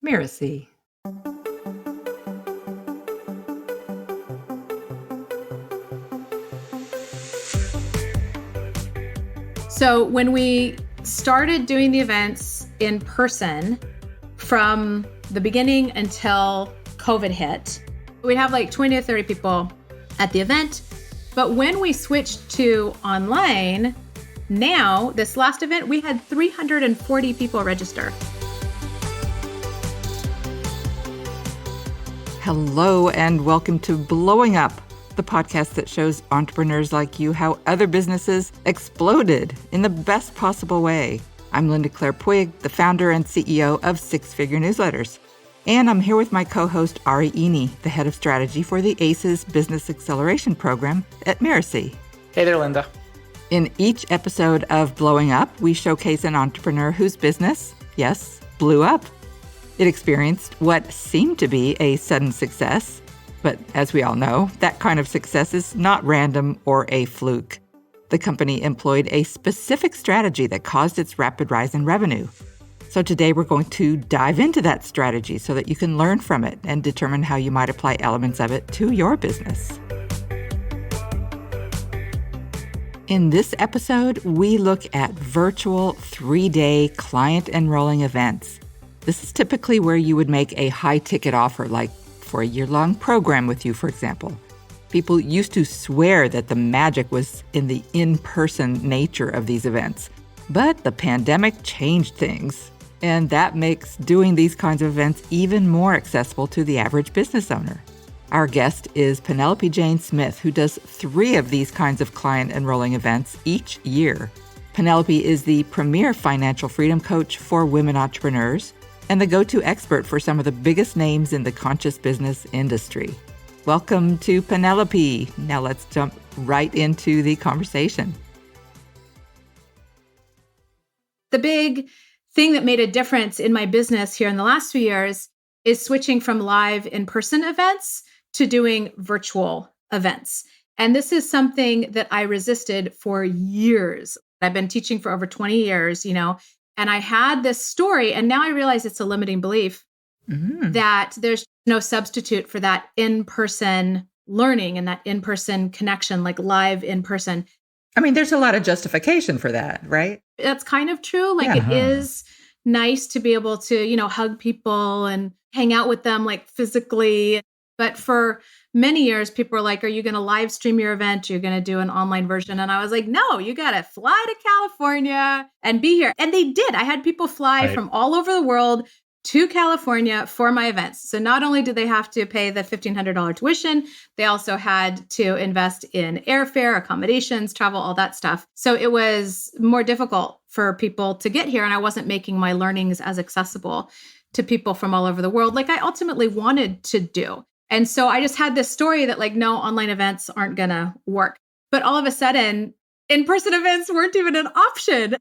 Mirasee. So when we started doing the events in person from the beginning until COVID hit, we'd have like 20 to 30 people at the event. But when we switched to online, now, this last event, we had 340 people register. Hello, and welcome to Blowing Up, the podcast that shows entrepreneurs like you how other businesses exploded in the best possible way. I'm Linda Claire Puig, the founder and CEO of Six Figure Newsletters. And I'm here with my co-host, Ari Eni, the head of strategy for the ACES Business Acceleration Program at Mirasee. Hey there, Linda. In each episode of Blowing Up, we showcase an entrepreneur whose business, yes, blew up. It experienced what seemed to be a sudden success, but as we all know, that kind of success is not random or a fluke. The company employed a specific strategy that caused its rapid rise in revenue. So today we're going to dive into that strategy so that you can learn from it and determine how you might apply elements of it to your business. In this episode, we look at virtual 3-day client enrolling events. This is typically where you would make a high-ticket offer, like for a year-long program with you, for example. People used to swear that the magic was in the in-person nature of these events. But the pandemic changed things, and that makes doing these kinds of events even more accessible to the average business owner. Our guest is Penelope Jane Smith, who does 3 of these kinds of client enrolling events each year. Penelope is the premier financial freedom coach for women entrepreneurs and the go-to expert for some of the biggest names in the conscious business industry. Welcome to Penelope. Now let's jump right into the conversation. The big thing that made a difference in my business here in the last few years is switching from live in-person events to doing virtual events. And this is something that I resisted for years. I've been teaching for over 20 years, and I had this story, and now I realize it's a limiting belief that there's no substitute for that in-person learning and that in-person connection, like live in-person. I mean, there's a lot of justification for that, right? That's kind of true. It is nice to be able to, hug people and hang out with them like physically. But for many years, people were like, are you going to live stream your event? You're going to do an online version. And I was like, no, you got to fly to California and be here. And they did. I had people fly from all over the world to California for my events. So not only did they have to pay the $1,500 tuition, they also had to invest in airfare, accommodations, travel, all that stuff. So it was more difficult for people to get here. And I wasn't making my learnings as accessible to people from all over the world like I ultimately wanted to do. And so I just had this story that no, online events aren't going to work. But all of a sudden, in-person events weren't even an option.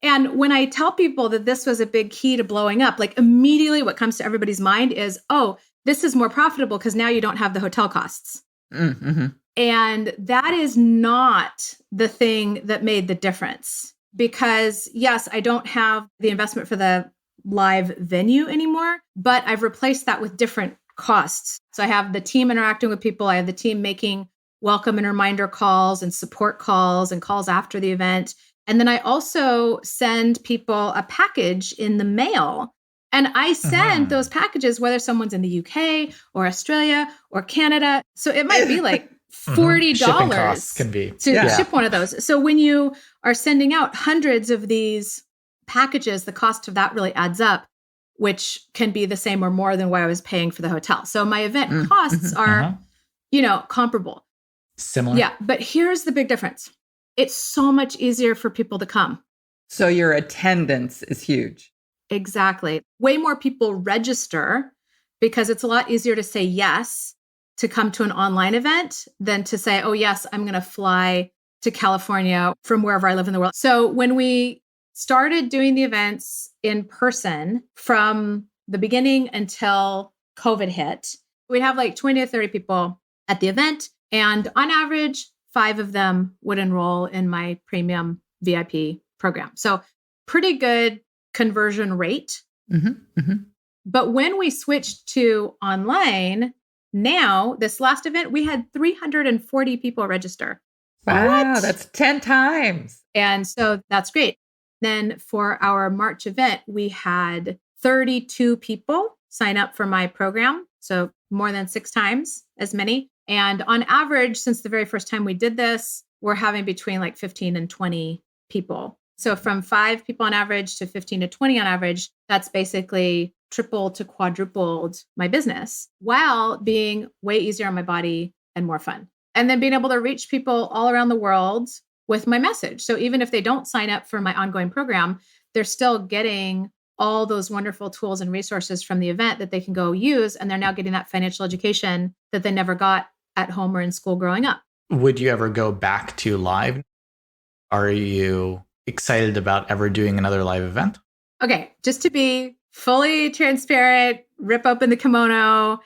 And when I tell people that this was a big key to blowing up, immediately what comes to everybody's mind is, oh, this is more profitable because now you don't have the hotel costs. Mm-hmm. And that is not the thing that made the difference. Because yes, I don't have the investment for the live venue anymore, but I've replaced that with different costs. So I have the team interacting with people. I have the team making welcome and reminder calls and support calls and calls after the event. And then I also send people a package in the mail. And I send those packages, whether someone's in the UK or Australia or Canada. So it might be like $40 Shipping costs can be to ship one of those. So when you are sending out hundreds of these packages, the cost of that really adds up, which can be the same or more than what I was paying for the hotel. So my event costs are, comparable. Similar. Yeah. But here's the big difference. It's so much easier for people to come. So your attendance is huge. Exactly. Way more people register because it's a lot easier to say yes to come to an online event than to say, oh, yes, I'm going to fly to California from wherever I live in the world. So when we started doing the events in person from the beginning until COVID hit, we'd have 20 to 30 people at the event. And on average, 5 of them would enroll in my premium VIP program. So pretty good conversion rate. But when we switched to online, now this last event, we had 340 people register. Wow, that's 10 times. And so that's great. Then for our March event, we had 32 people sign up for my program. So more than 6 times as many. And on average, since the very first time we did this, we're having between like 15 and 20 people. So from 5 people on average to 15 to 20 on average, that's basically triple to quadrupled my business while being way easier on my body and more fun. And then being able to reach people all around the world with my message. So even if they don't sign up for my ongoing program, they're still getting all those wonderful tools and resources from the event that they can go use. And they're now getting that financial education that they never got at home or in school growing up. Would you ever go back to live? Are you excited about ever doing another live event? Okay, just to be fully transparent, rip open the kimono.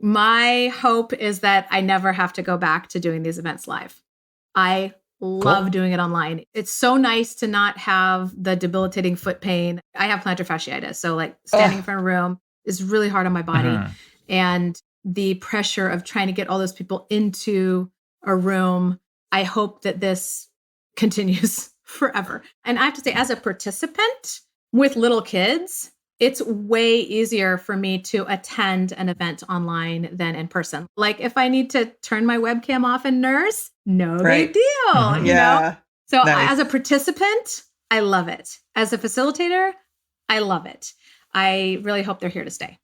My hope is that I never have to go back to doing these events live. I love doing it online. It's so nice to not have the debilitating foot pain. I have plantar fasciitis. So like standing in front of a room is really hard on my body. And the pressure of trying to get all those people into a room, I hope that this continues forever. And I have to say, as a participant with little kids, it's way easier for me to attend an event online than in person. Like if I need to turn my webcam off and nurse, no big deal, you know? So as a participant, I love it. As a facilitator, I love it. I really hope they're here to stay.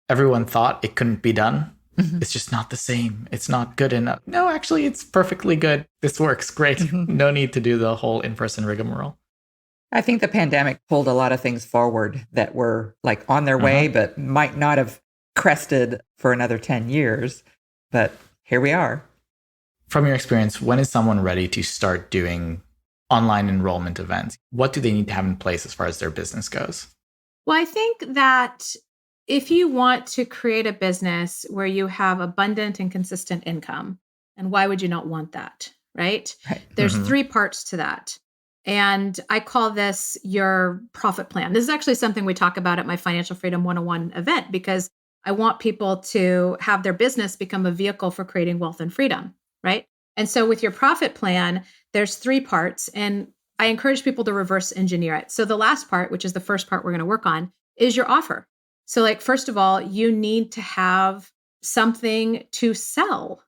Everyone thought it couldn't be done. It's just not the same. It's not good enough. No, actually, it's perfectly good. This works great. No need to do the whole in-person rigmarole. I think the pandemic pulled a lot of things forward that were like on their way, but might not have crested for another 10 years. But here we are. From your experience, when is someone ready to start doing online enrollment events? What do they need to have in place as far as their business goes? Well, I think that if you want to create a business where you have abundant and consistent income, and why would you not want that, right? There's 3 parts to that. And I call this your profit plan. This is actually something we talk about at my Financial Freedom 101 event, because I want people to have their business become a vehicle for creating wealth and freedom, right? And so with your profit plan, there's 3 parts, and I encourage people to reverse engineer it. So the last part, which is the first part we're going to work on, is your offer. So like, first of all, you need to have something to sell.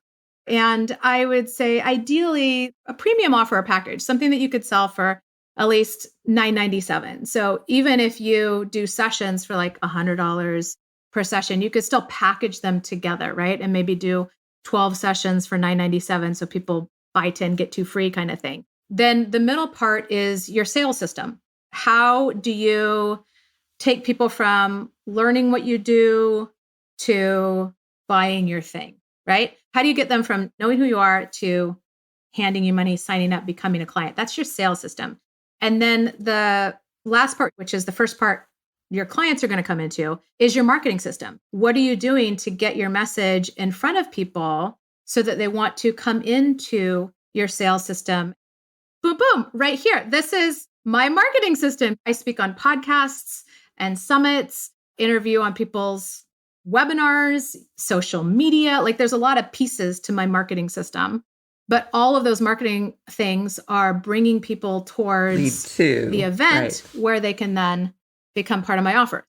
And I would say ideally a premium offer or package, something that you could sell for at least $9.97. So even if you do sessions for like $100 per session, you could still package them together, right? And maybe do 12 sessions for $9.97. So people buy 10, get 2 free kind of thing. Then the middle part is your sales system. How do you take people from learning what you do to buying your thing? Right? How do you get them from knowing who you are to handing you money, signing up, becoming a client? That's your sales system. And then the last part, which is the first part your clients are going to come into, is your marketing system. What are you doing to get your message in front of people so that they want to come into your sales system? Boom, boom, right here. This is my marketing system. I speak on podcasts and summits, interview on people's webinars, social media. Like there's a lot of pieces to my marketing system, but all of those marketing things are bringing people towards the event where they can then become part of my offer.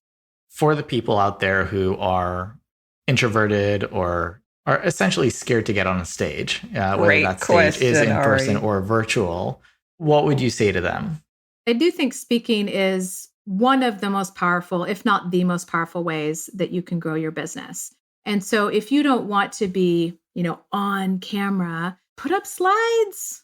For the people out there who are introverted or are essentially scared to get on a stage, whether that stage is in person or virtual, what would you say to them? I do think speaking is one of the most powerful, if not the most powerful ways that you can grow your business. And so if you don't want to be, on camera, put up slides,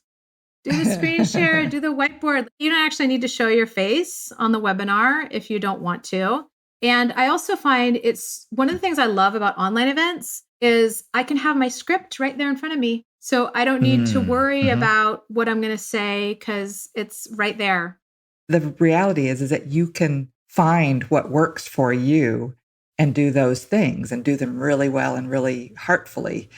do the screen share, do the whiteboard. You don't actually need to show your face on the webinar if you don't want to. And I also find it's one of the things I love about online events is I can have my script right there in front of me. So I don't need to worry about what I'm going to say because it's right there. The reality is that you can find what works for you and do those things and do them really well and really heartfully.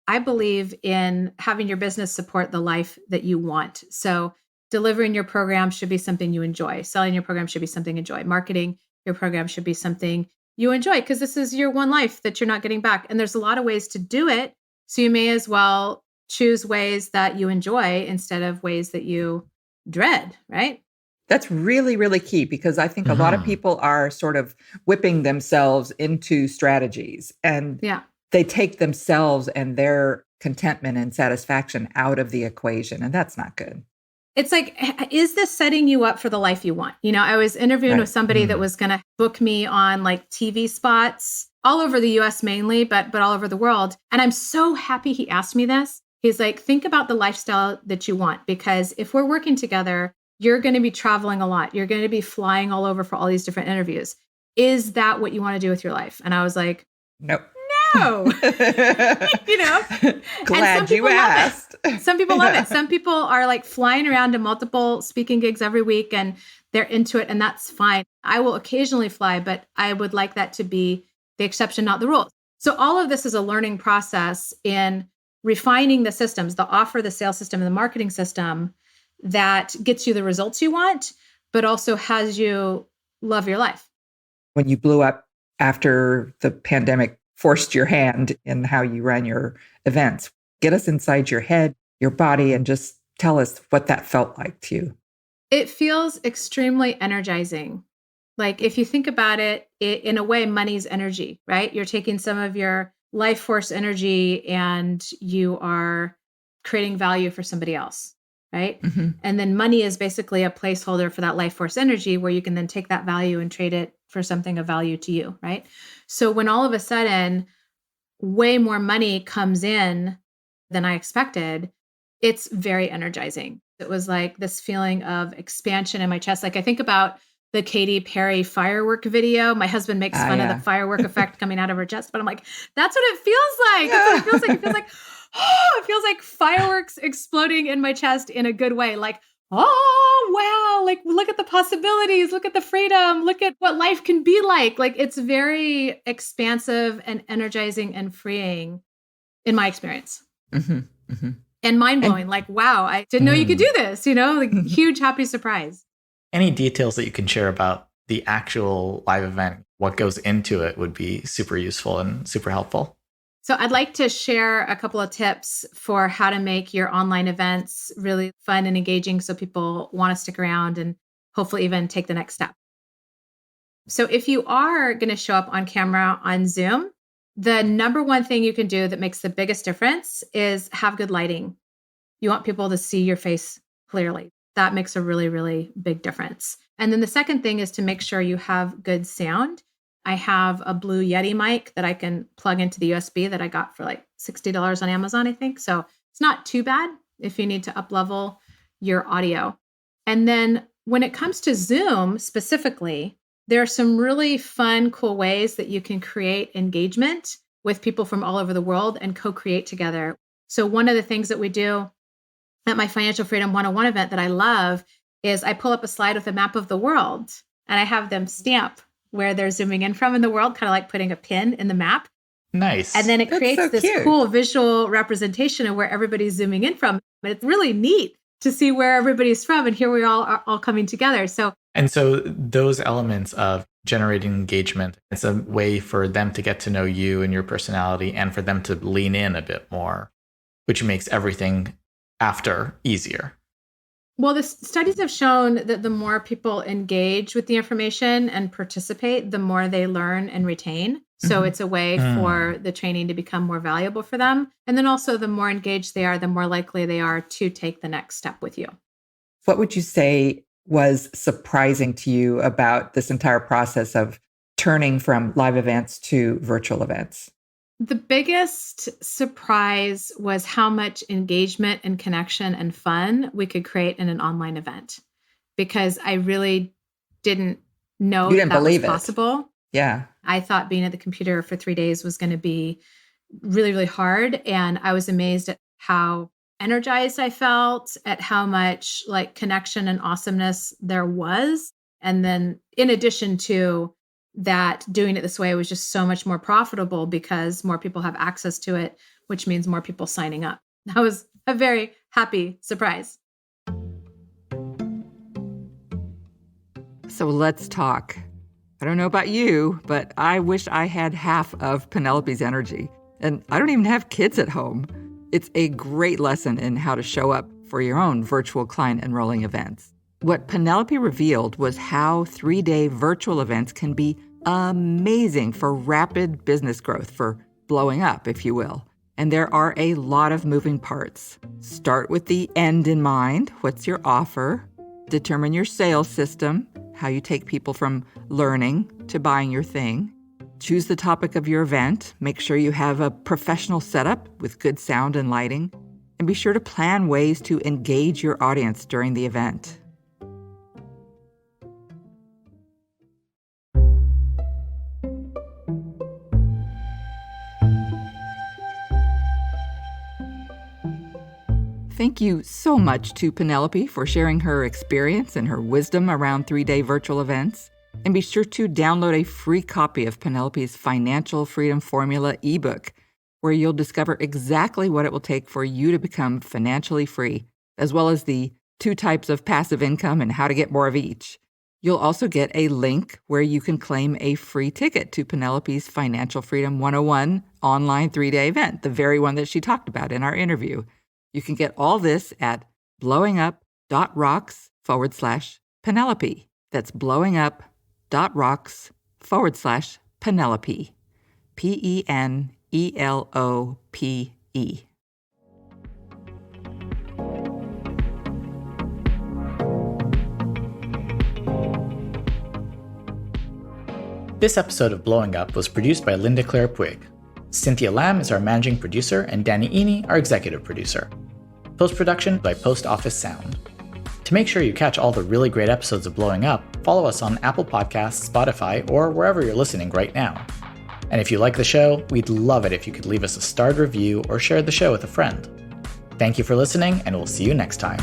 I believe in having your business support the life that you want. So delivering your program should be something you enjoy. Selling your program should be something you enjoy. Marketing your program should be something you enjoy, because this is your one life that you're not getting back. And there's a lot of ways to do it. So you may as well choose ways that you enjoy instead of ways that you dread, right? That's really, really key, because I think a lot of people are sort of whipping themselves into strategies, and they take themselves and their contentment and satisfaction out of the equation. And that's not good. It's like, is this setting you up for the life you want? You know, I was interviewing with somebody that was going to book me on like TV spots all over the US mainly, but all over the world. And I'm so happy he asked me this. He's like, think about the lifestyle that you want, because if we're working together, you're going to be traveling a lot. You're going to be flying all over for all these different interviews. Is that what you want to do with your life? And I was like, nope. No. You know, glad you asked. Some people love it. Some people are like flying around to multiple speaking gigs every week and they're into it, and that's fine. I will occasionally fly, but I would like that to be the exception, not the rule. So all of this is a learning process in refining the systems, the offer, the sales system, and the marketing system that gets you the results you want, but also has you love your life. When you blew up after the pandemic forced your hand in how you ran your events, get us inside your head, your body, and just tell us what that felt like to you. It feels extremely energizing. Like if you think about it, in a way, money's energy, right? You're taking some of your life force energy and you are creating value for somebody else, right? Mm-hmm. And then money is basically a placeholder for that life force energy where you can then take that value and trade it for something of value to you, right? So when all of a sudden way more money comes in than I expected, it's very energizing. It was like this feeling of expansion in my chest. Like I think about the Katy Perry firework video. My husband makes fun of the firework effect coming out of her chest, but I'm like, that's what it feels like. That's what it feels like. It feels like, oh, it feels like fireworks exploding in my chest in a good way. Like, oh, wow. Like, look at the possibilities. Look at the freedom. Look at what life can be like. Like, it's very expansive and energizing and freeing in my experience. Mm-hmm, mm-hmm. And mind-blowing. Like, wow, I didn't know you could do this, you know, like huge, happy surprise. Any details that you can share about the actual live event, what goes into it, would be super useful and super helpful. So I'd like to share a couple of tips for how to make your online events really fun and engaging so people want to stick around and hopefully even take the next step. So if you are going to show up on camera on Zoom, the number one thing you can do that makes the biggest difference is have good lighting. You want people to see your face clearly. That makes a really, really big difference. And then the second thing is to make sure you have good sound. I have a Blue Yeti mic that I can plug into the USB that I got for like $60 on Amazon, I think. So it's not too bad if you need to up-level your audio. And then when it comes to Zoom specifically, there are some really fun, cool ways that you can create engagement with people from all over the world and co-create together. So one of the things that we do at my Financial Freedom 101 event that I love is I pull up a slide with a map of the world and I have them stamp where they're zooming in from in the world, kind of like putting a pin in the map. Nice. And then it creates this cool visual representation of where everybody's zooming in from. But it's really neat to see where everybody's from. And here we all are all coming together. So those elements of generating engagement, it's a way for them to get to know you and your personality and for them to lean in a bit more, which makes everything after easier. Well, the studies have shown that the more people engage with the information and participate, the more they learn and retain. So it's a way for the training to become more valuable for them. And then also the more engaged they are, the more likely they are to take the next step with you. What would you say was surprising to you about this entire process of turning from live events to virtual events? The biggest surprise was how much engagement and connection and fun we could create in an online event, because I really didn't know that was possible. Yeah. I thought being at the computer for 3 days was going to be really, really hard. And I was amazed at how energized I felt, at how much like connection and awesomeness there was. And then in addition to that, doing it this way was just so much more profitable because more people have access to it, which means more people signing up. That was a very happy surprise. So let's talk I don't know about you, but I wish I had half of Penelope's energy. And I don't even have kids at home. It's a great lesson in how to show up for your own virtual client enrolling events. What Penelope revealed was how 3-day virtual events can be amazing for rapid business growth, for blowing up, if you will. And there are a lot of moving parts. Start with the end in mind. What's your offer? Determine your sales system, how you take people from learning to buying your thing. Choose the topic of your event. Make sure you have a professional setup with good sound and lighting. And be sure to plan ways to engage your audience during the event. Thank you so much to Penelope for sharing her experience and her wisdom around 3-day virtual events. And be sure to download a free copy of Penelope's Financial Freedom Formula ebook, where you'll discover exactly what it will take for you to become financially free, as well as the 2 types of passive income and how to get more of each. You'll also get a link where you can claim a free ticket to Penelope's Financial Freedom 101 online 3-day event, the very one that she talked about in our interview. You can get all this at blowingup.rocks/Penelope. That's blowingup.rocks/Penelope. Penelope. This episode of Blowing Up was produced by Linda Claire Puig. Cynthia Lamb is our managing producer, and Danny Iny, our executive producer. Post-production by Post Office Sound. To make sure you catch all the really great episodes of Blowing Up, follow us on Apple Podcasts, Spotify, or wherever you're listening right now. And if you like the show, we'd love it if you could leave us a starred review or share the show with a friend. Thank you for listening, and we'll see you next time.